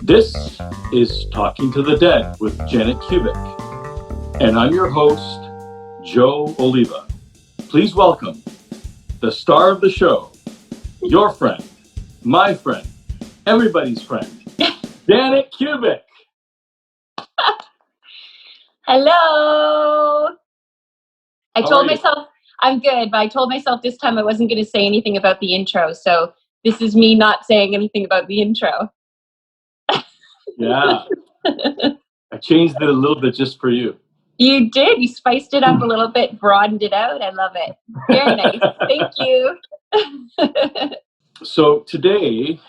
This is Talking to the Dead with Janet Kubik, and I'm your host, Joe Oliva. Please welcome the star of the show, your friend, my friend, everybody's friend, Janet Kubik. Hello. I told myself I'm good, but I told myself this time I wasn't going to say anything about the intro. So this is me not saying anything about the intro. Yeah. I changed it a little bit just for you. You did. You spiced it up a little bit, broadened it out. I love it. Very nice. Thank you. So today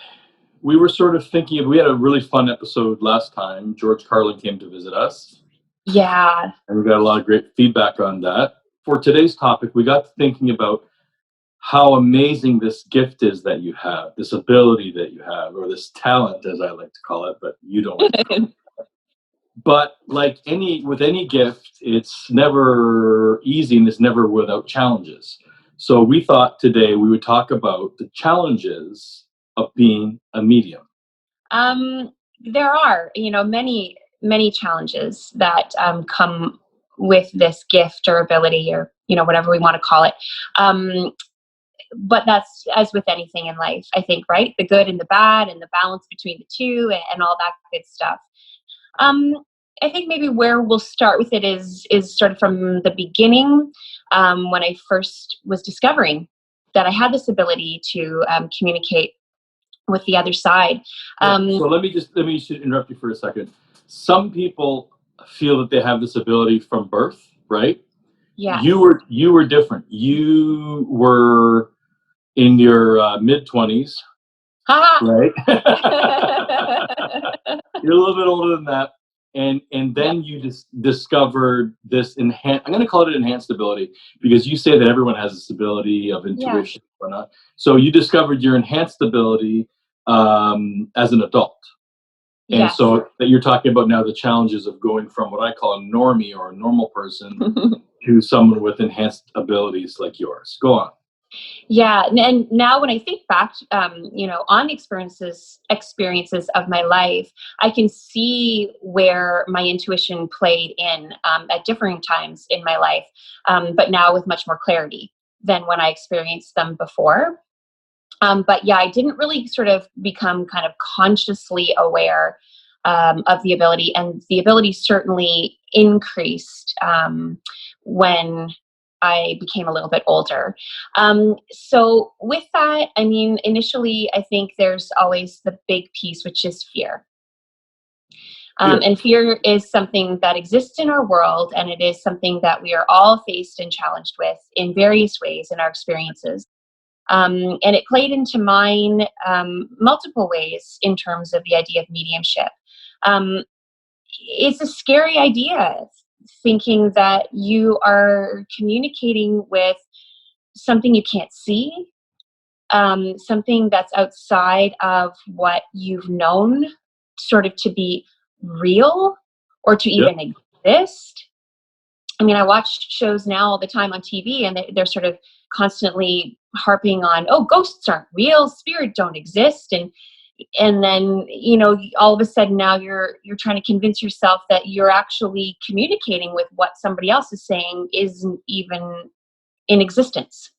we were sort of thinking, we had a really fun episode last time. George Carlin came to visit us. Yeah. And we got a lot of great feedback on that. For today's topic, we got thinking about how amazing this gift is that you have, this ability that you have, or this talent, as I like to call it, but you don't like to call it. But like with any gift, it's never easy and it's never without challenges. So we thought today we would talk about the challenges of being a medium. There are, many, many challenges that come with this gift or ability or, whatever we want to call it. But that's as with anything in life, I think, right? The good and the bad and the balance between the two and all that good stuff. I think maybe where we'll start with it is sort of from the beginning, when I first was discovering that I had this ability to communicate with the other side. So let me just interrupt you for a second. Some people feel that they have this ability from birth, right? Yeah. You were different. You were in your mid-20s, right? You're a little bit older than that. And then you just discovered this I'm going to call it enhanced ability, because you say that everyone has this ability of intuition or not. So you discovered your enhanced ability as an adult. And so that you're talking about now the challenges of going from what I call a normie or a normal person to someone with enhanced abilities like yours. Go on. Yeah, and now when I think back, on experiences of my life, I can see where my intuition played in at different times in my life, but now with much more clarity than when I experienced them before. But yeah, I didn't really sort of become kind of consciously aware of the ability, and the ability certainly increased when I became a little bit older. So with that, I mean, initially, I think there's always the big piece, which is fear. And fear is something that exists in our world, and it is something that we are all faced and challenged with in various ways in our experiences. And it played into mine multiple ways in terms of the idea of mediumship. It's a scary idea, thinking that you are communicating with something you can't see, something that's outside of what you've known sort of to be real or to even exist. I mean, I watch shows now all the time on TV, and they're sort of constantly harping on, oh, ghosts aren't real, spirits don't exist. And then, all of a sudden now you're trying to convince yourself that you're actually communicating with what somebody else is saying isn't even in existence.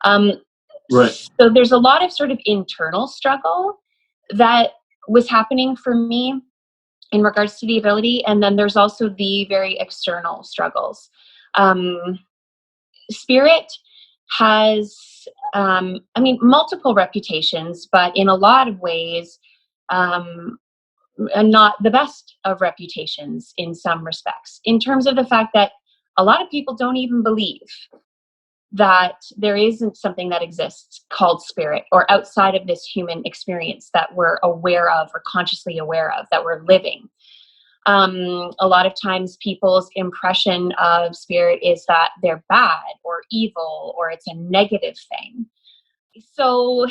Right. So there's a lot of sort of internal struggle that was happening for me in regards to the ability. And then there's also the very external struggles. Spirit has, multiple reputations, but in a lot of ways, not the best of reputations in some respects, in terms of the fact that a lot of people don't even believe that there isn't something that exists called spirit, or outside of this human experience that we're aware of or consciously aware of, that we're living. A lot of times people's impression of spirit is that they're bad or evil, or it's a negative thing. So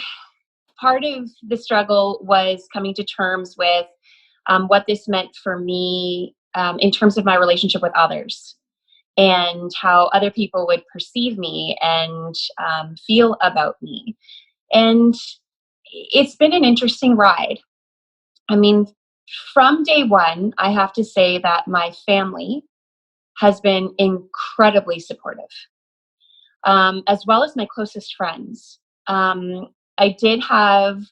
part of the struggle was coming to terms with what this meant for me in terms of my relationship with others, and how other people would perceive me and feel about me. And it's been an interesting ride. I mean, from day one, I have to say that my family has been incredibly supportive, as well as my closest friends. I did have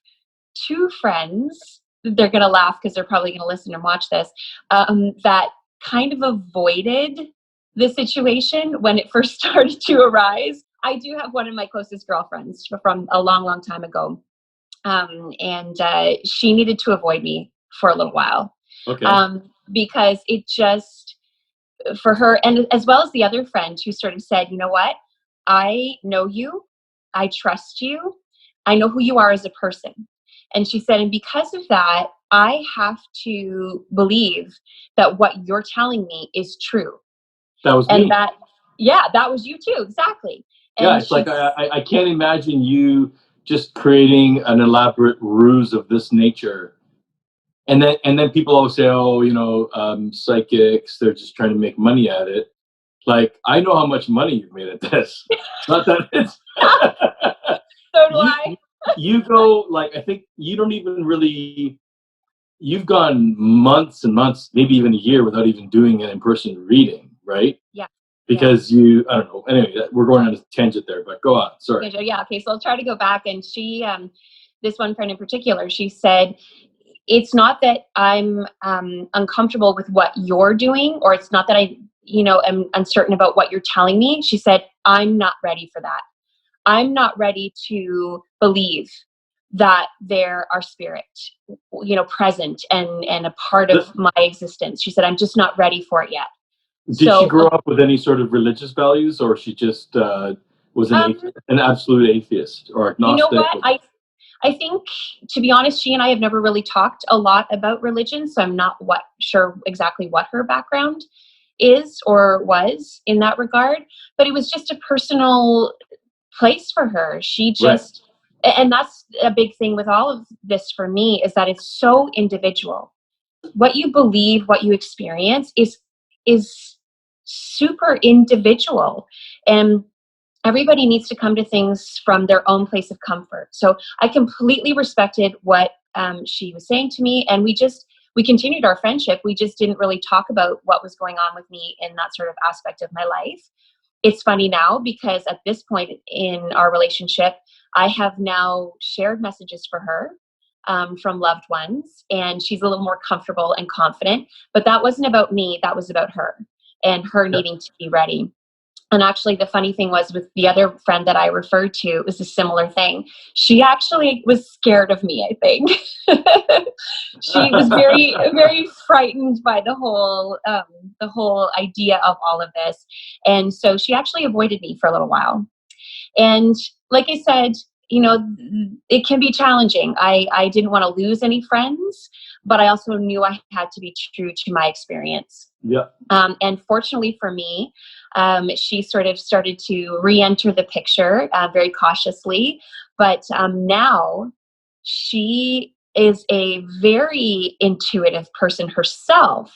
two friends, they're going to laugh because they're probably going to listen and watch this, that kind of avoided the situation when it first started to arise. I do have one of my closest girlfriends from a long, long time ago. And she needed to avoid me for a little while. Okay. Because it just, for her, and as well as the other friend who sort of said, you know what, I know you, I trust you, I know who you are as a person. And she said, and because of that, I have to believe that what you're telling me is true. That was And me. that, yeah, that was you too, exactly. Yeah, And it's like I can't imagine you just creating an elaborate ruse of this nature. And then people always say, oh, psychics, they're just trying to make money at it. Like, I know how much money you've made at this. It's not that it's so do you I. you go, like, I think you don't even really, you've gone months and months, maybe even a year without even doing an in-person reading, right? Yeah. Because I don't know. Anyway, we're going on a tangent there, but go on. Sorry. Yeah. Okay. So I'll try to go back. And she, this one friend in particular, she said, it's not that I'm uncomfortable with what you're doing, or it's not that I, am uncertain about what you're telling me. She said, I'm not ready for that. I'm not ready to believe that there are spirit, present and a part of my existence. She said, I'm just not ready for it yet. Did she So, grow up with any sort of religious values, or she just was an absolute atheist or you know agnostic? what? I think, to be honest, she and I have never really talked a lot about religion, so I'm not sure exactly what her background is or was in that regard. But it was just a personal place for her. She Right. just, and that's a big thing with all of this for me, is that it's so individual. What you believe, what you experience is super individual, and everybody needs to come to things from their own place of comfort. So I completely respected what she was saying to me, and we continued our friendship. We just didn't really talk about what was going on with me in that sort of aspect of my life. It's funny now because at this point in our relationship, I have now shared messages for her from loved ones, and she's a little more comfortable and confident. But that wasn't about me, that was about her and her needing to be ready. And actually, the funny thing was, with the other friend that I referred to, it was a similar thing. She actually was scared of me, I think. She was very, very frightened by the whole idea of all of this. And so she actually avoided me for a little while. And like I said, it can be challenging. I didn't want to lose any friends, but I also knew I had to be true to my experience. Yeah. And fortunately for me, she sort of started to re-enter the picture very cautiously. But now she is a very intuitive person herself.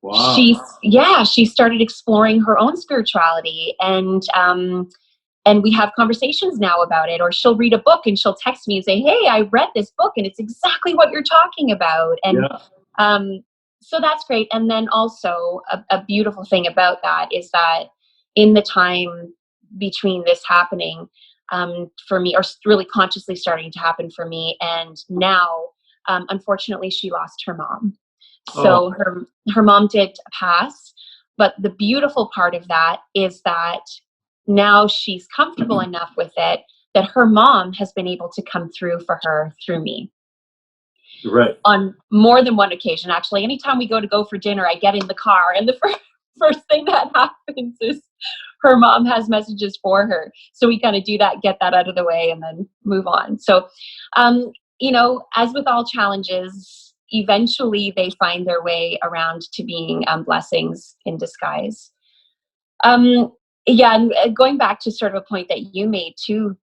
Wow. She started exploring her own spirituality, and we have conversations now about it. Or she'll read a book and she'll text me and say, hey, I read this book and it's exactly what you're talking about. And so that's great. And then also a beautiful thing about that is that in the time between this happening for me, or really consciously starting to happen for me, and now, unfortunately, she lost her mom. So her mom did pass. But the beautiful part of that is that now she's comfortable enough with it that her mom has been able to come through for her through me. Right. On more than one occasion, actually. Anytime we go for dinner, I get in the car, and the first thing that happens is her mom has messages for her. So we kind of do that, get that out of the way, and then move on. So, as with all challenges, eventually they find their way around to being blessings in disguise. And going back to sort of a point that you made too,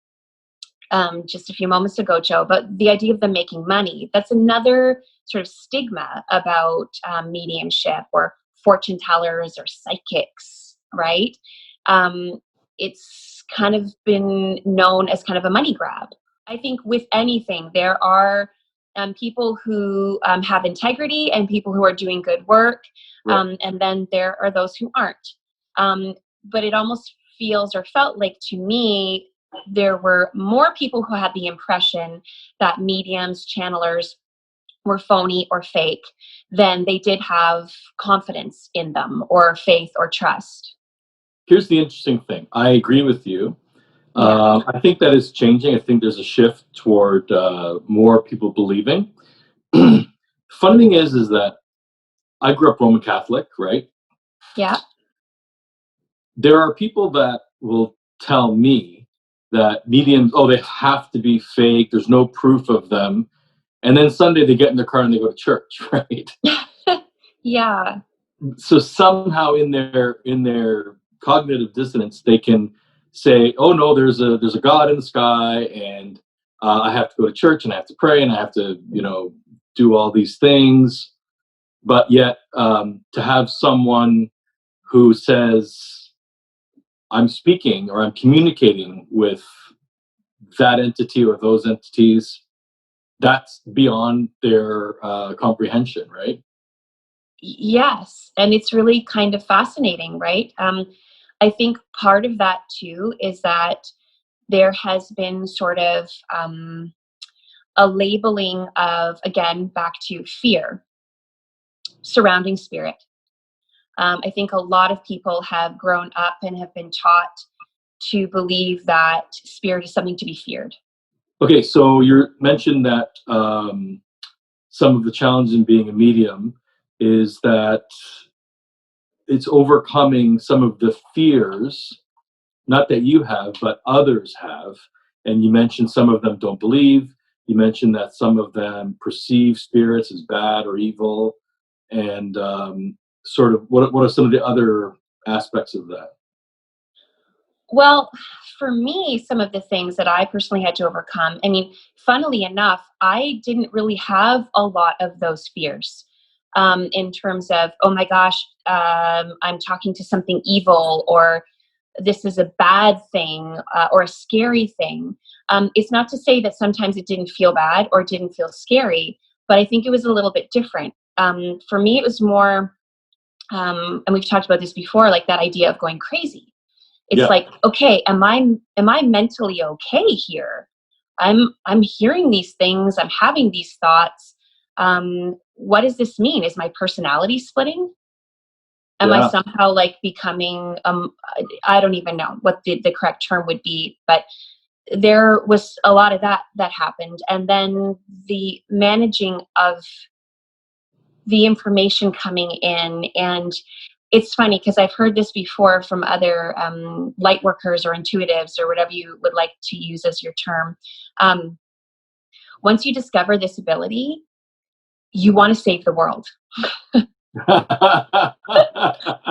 just a few moments ago, Joe, but the idea of them making money, that's another sort of stigma about mediumship or fortune tellers or psychics, right? It's kind of been known as kind of a money grab. I think with anything, there are people who have integrity and people who are doing good work. Right. And then there are those who aren't. But it almost feels or felt like to me, there were more people who had the impression that mediums, channelers were phony or fake than they did have confidence in them or faith or trust. Here's the interesting thing. I agree with you. Yeah. I think that is changing. I think there's a shift toward more people believing. Funny thing is that I grew up Roman Catholic, right? Yeah. There are people that will tell me that mediums, oh, they have to be fake. There's no proof of them. And then Sunday they get in their car and they go to church, right? Yeah. So somehow in their cognitive dissonance, they can say, "Oh no, there's a God in the sky, and I have to go to church, and I have to pray, and I have to do all these things." But yet, to have someone who says, "I'm speaking or I'm communicating with that entity or those entities," that's beyond their comprehension, right? Yes. And it's really kind of fascinating, right? I think part of that too is that there has been sort of a labeling of, again, back to fear surrounding spirit. I think a lot of people have grown up and have been taught to believe that spirit is something to be feared. Okay, so you mentioned that some of the challenge in being a medium is that it's overcoming some of the fears, not that you have, but others have. And you mentioned some of them don't believe. You mentioned that some of them perceive spirits as bad or evil. And sort of what are some of the other aspects of that? Well, for me, some of the things that I personally had to overcome, I mean, funnily enough, I didn't really have a lot of those fears in terms of, oh my gosh, I'm talking to something evil, or this is a bad thing, or a scary thing. It's not to say that sometimes it didn't feel bad or didn't feel scary, but I think it was a little bit different. For me, it was more, and we've talked about this before, like that idea of going crazy. It's Yeah, like, okay, am I mentally okay here? I'm hearing these things, I'm having these thoughts. What does this mean? Is my personality splitting? Am I yeah. somehow like becoming I don't even know what the correct term would be, but there was a lot of that happened. And then the managing of the information coming in. And it's funny because I've heard this before from other light workers or intuitives or whatever you would like to use as your term. Um, Once you discover this ability, you want to save the world,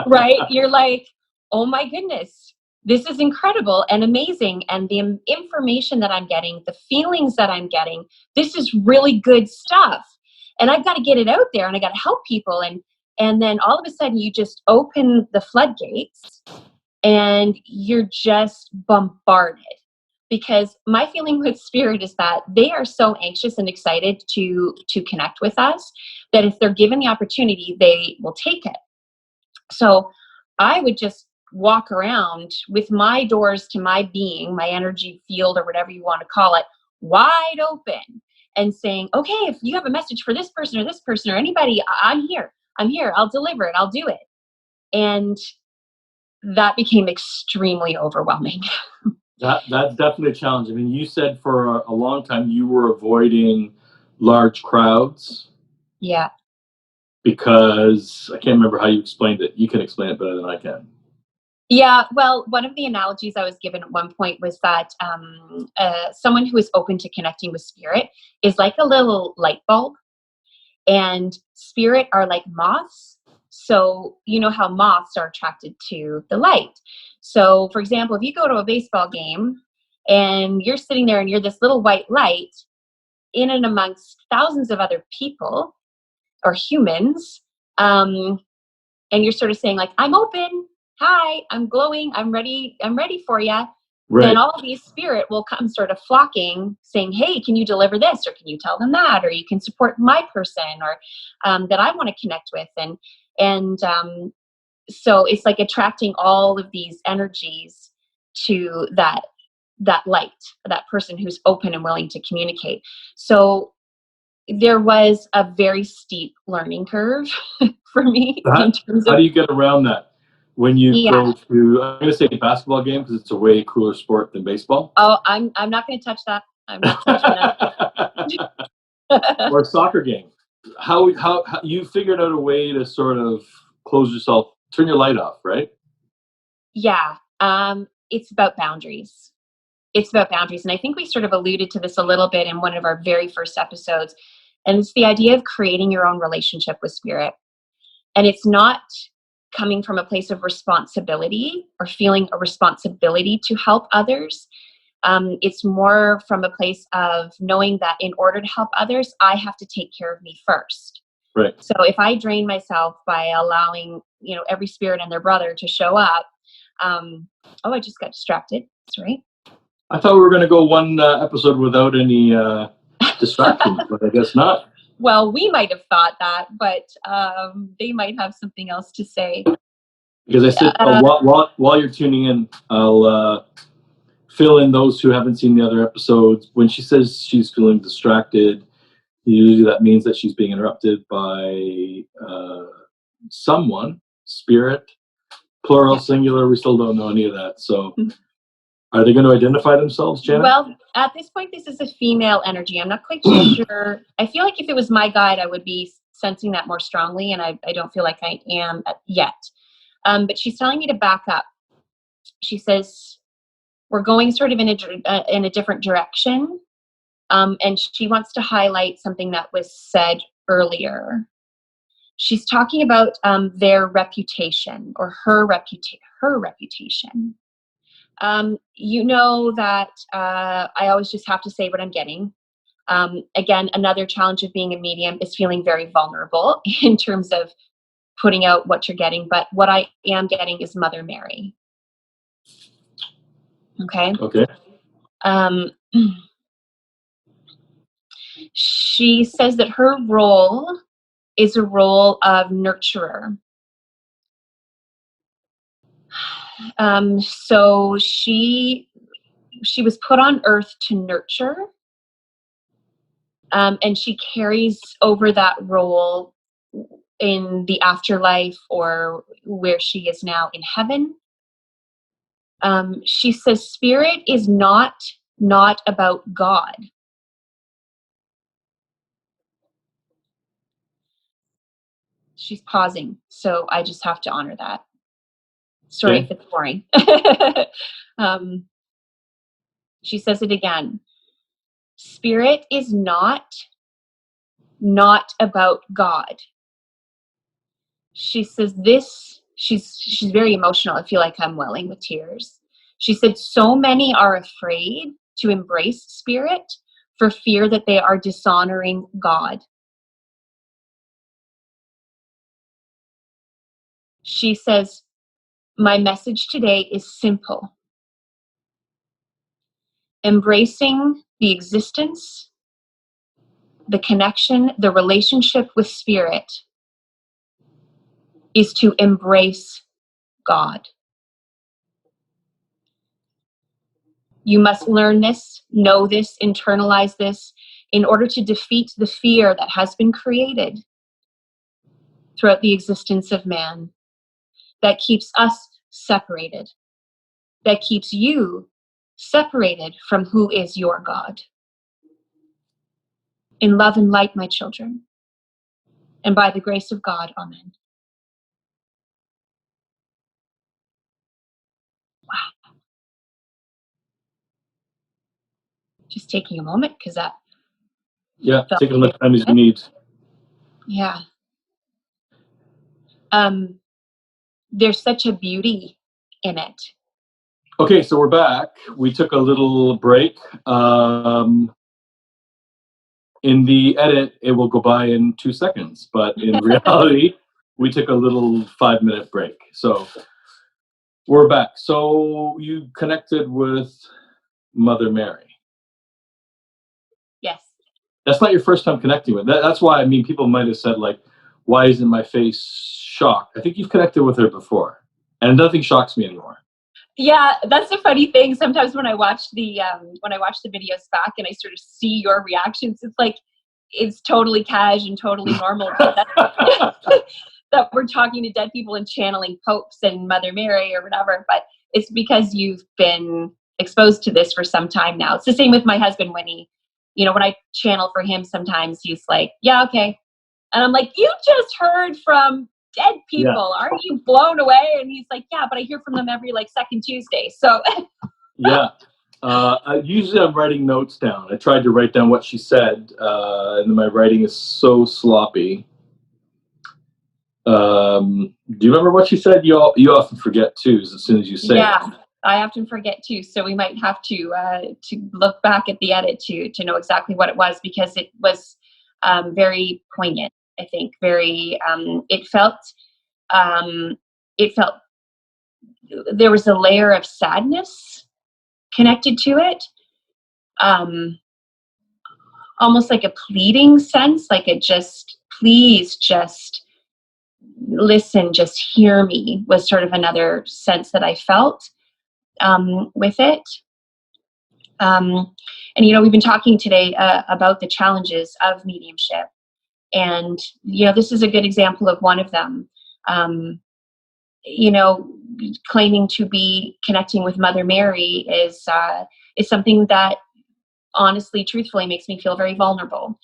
right? You're like, oh my goodness, this is incredible and amazing. And the information that I'm getting, the feelings that I'm getting, this is really good stuff. And I've got to get it out there and I got to help people. And then all of a sudden you just open the floodgates and you're just bombarded. Because my feeling with spirit is that they are so anxious and excited to connect with us that if they're given the opportunity, they will take it. So I would just walk around with my doors to my being, my energy field, or whatever you want to call it, wide open and saying, okay, if you have a message for this person or anybody, I'm here. I'm here. I'll deliver it. I'll do it. And that became extremely overwhelming. That's definitely a challenge. I mean, you said for a long time you were avoiding large crowds Yeah. because I can't remember how you explained it. You can explain it better than I can. Yeah, well, one of the analogies I was given at one point was that someone who is open to connecting with spirit is like a little light bulb, and spirit are like moths. So, you know how moths are attracted to the light. So, for example, if you go to a baseball game and you're sitting there and you're this little white light in and amongst thousands of other people or humans, and you're sort of saying like, I'm open, hi, I'm glowing, I'm ready for you. Right. then all of these spirit will come sort of flocking, saying, hey, can you deliver this, or can you tell them that, or you can support my person, or that I want to connect with. And so it's like attracting all of these energies to that light, that person who's open and willing to communicate. So there was a very steep learning curve for me in terms How of, do you get around that when you yeah. go to, I'm going to say basketball game because it's a way cooler sport than baseball? Oh, I'm not going to touch that. I'm not touching that. Or a soccer game? How you figured out a way to sort of close yourself, turn your light off, right? Yeah. It's about boundaries. It's about boundaries. And I think we sort of alluded to this a little bit in one of our very first episodes. And it's the idea of creating your own relationship with spirit. And it's not coming from a place of responsibility or feeling a responsibility to help others. It's more from a place of knowing that in order to help others, I have to take care of me first. Right. So if I drain myself by allowing, every spirit and their brother to show up, I just got distracted. Sorry. I thought we were going to go one episode without any distractions, but I guess not. Well, we might have thought that, but they might have something else to say. Because I said, while you're tuning in, I'll fill in those who haven't seen the other episodes. When she says she's feeling distracted, usually that means that she's being interrupted by someone, spirit, plural, singular. We still don't know any of that. So are they going to identify themselves, Janet? Well, at this point, this is a female energy. I'm not quite sure. I feel like if it was my guide, I would be sensing that more strongly, and I don't feel like I am yet. But she's telling me to back up. She says, we're going sort of in a different direction. And she wants to highlight something that was said earlier. She's talking about their reputation, or her reputation. You know that I always just have to say what I'm getting. Again, another challenge of being a medium is feeling very vulnerable in terms of putting out what you're getting. But what I am getting is Mother Mary. Okay. Okay. She says that her role is a role of nurturer. So she was put on earth to nurture, and she carries over that role in the afterlife, or where she is now in heaven. She says spirit is not about God. She's pausing, so I just have to honor that. Sorry if it's boring. She says it again. Spirit is not about God. She says this, she's very emotional. I feel like I'm welling with tears. She said, so many are afraid to embrace spirit for fear that they are dishonoring God. She says, my message today is simple. Embracing the existence, the connection, the relationship with spirit is to embrace God. You must learn this, know this, internalize this in order to defeat the fear that has been created throughout the existence of man, that keeps us separated, that keeps you separated from who is your God. In love and light, my children, and by the grace of God, amen. Wow. Just taking a moment, because that take as much time as you need. Yeah. There's such a beauty in it. Okay, so we're back. We took a little break. In the edit, it will go by in 2 seconds, but in reality, we took a little 5-minute break. So We're back. So you connected with Mother Mary. Yes. That's not your first time connecting with. That's why, I mean, people might have said, like, why isn't my face shocked? I think you've connected with her before, and nothing shocks me anymore. Yeah, that's the funny thing. Sometimes when I watch the videos back and I sort of see your reactions, it's like it's totally cash and totally normal that we're talking to dead people and channeling popes and Mother Mary or whatever. But it's because you've been exposed to this for some time now. It's the same with my husband when when I channel for him, sometimes he's like, yeah, okay. And I'm like, you just heard from dead people. Yeah. Aren't you blown away? And he's like, yeah, but I hear from them every second Tuesday. So Yeah. Usually I'm writing notes down. I tried to write down what she said, and my writing is so sloppy. Do you remember what she said? You often forget too, as soon as you say yeah, it. I often forget too. So we might have to look back at the edit to know exactly what it was, because it was very poignant. I think very. It felt there was a layer of sadness connected to it. Almost like a pleading sense, like it just, please just listen, just hear me, was sort of another sense that I felt with it. And we've been talking today about the challenges of mediumship, and this is a good example of one of them. Claiming to be connecting with Mother Mary is something that honestly, truthfully, makes me feel very vulnerable.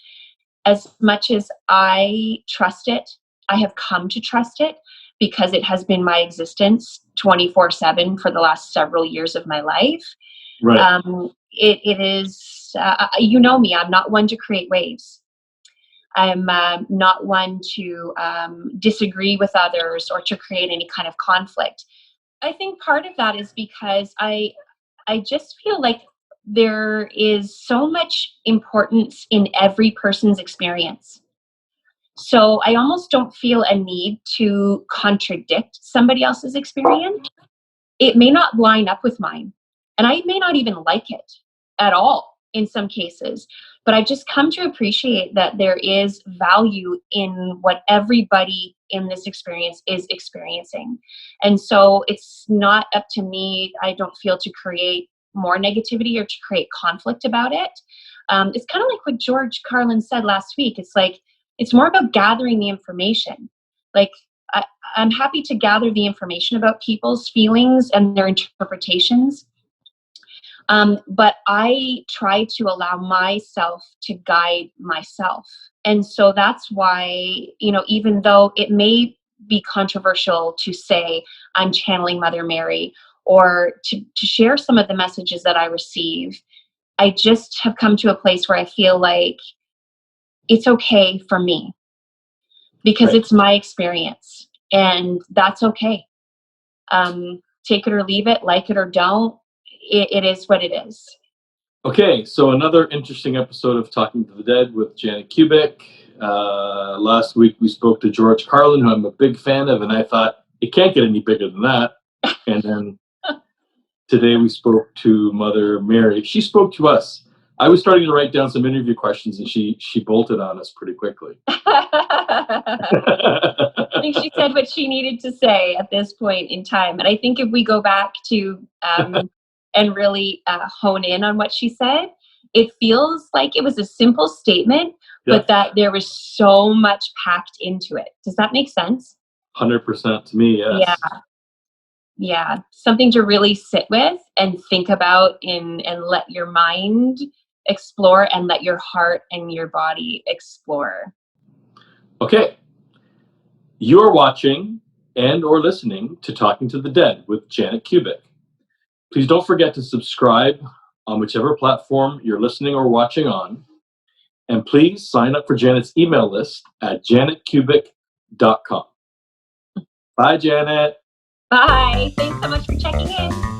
As much as I trust it, I have come to trust it because it has been my existence 24/7 for the last several years of my life. Right. It is, me, I'm not one to create waves. I'm not one to disagree with others or to create any kind of conflict. I think part of that is because I just feel like there is so much importance in every person's experience. So I almost don't feel a need to contradict somebody else's experience. It may not line up with mine, and I may not even like it at all in some cases. But I've just come to appreciate that there is value in what everybody in this experience is experiencing. And so it's not up to me, I don't feel, to create more negativity or to create conflict about it. It's kind of like what George Carlin said last week. It's like, it's more about gathering the information. Like, I'm happy to gather the information about people's feelings and their interpretations. But I try to allow myself to guide myself. And so that's why, even though it may be controversial to say I'm channeling Mother Mary, or to share some of the messages that I receive, I just have come to a place where I feel like it's okay for me, because Right. it's my experience, and that's okay. Take it or leave it, like it or don't. It is what it is. Okay, so another interesting episode of Talking to the Dead with Janet Kubik. Last week we spoke to George Carlin, who I'm a big fan of, and I thought it can't get any bigger than that. And then today we spoke to Mother Mary. She spoke to us. I was starting to write down some interview questions, and she bolted on us pretty quickly. I think she said what she needed to say at this point in time. And I think if we go back to and really hone in on what she said, it feels like it was a simple statement, but that there was so much packed into it. Does that make sense? 100% to me, yes. Yeah. Yeah. Something to really sit with and think about and let your mind explore and let your heart and your body explore. Okay. You are watching and or listening to Talking to the Dead with Janet Kubik. Please don't forget to subscribe on whichever platform you're listening or watching on. And please sign up for Janet's email list at janetkubik.com. Bye, Janet. Bye. Thanks so much for checking in.